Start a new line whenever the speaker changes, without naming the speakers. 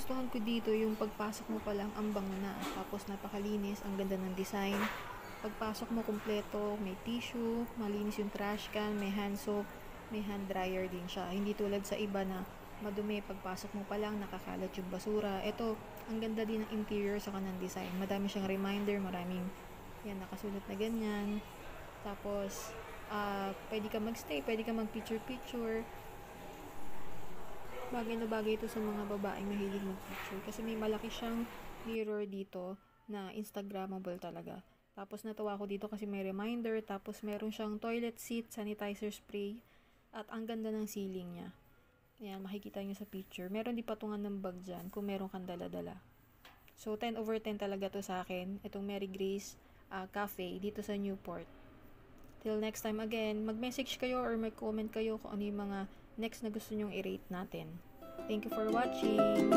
nagustuhan ko dito yung pagpasok mo pa lang ang bango na. Tapos napakalinis, ang ganda ng design. Pagpasok mo kumpleto, may tissue, malinis yung trash can, may hand soap, may hand dryer din siya. Hindi tulad sa iba na madumi, pagpasok mo pa lang nakakalat yung basura. Ito, ang ganda din ng interior sa kanang design. Madami siyang reminder, maraming yan nakasulat na ganyan. Tapos pwede ka magstay, pwede ka mag-picture-picture. Bagay na bagay ito sa mga babaeng mahilig mag-picture kasi may malaki siyang mirror dito na Instagrammable talaga. Tapos natawa ko dito kasi may reminder, tapos meron siyang toilet seat, sanitizer spray, at ang ganda ng ceiling niya. Ayan, makikita nyo sa picture. Meron di patungan ng bag dyan kung meron kang dala-dala. So, 10/10 talaga to sa akin. Itong Mary Grace Cafe dito sa Newport. Till next time again, mag-message kayo or mag-comment kayo kung ano yung mga next na gusto nyong i-rate natin. Thank you for watching!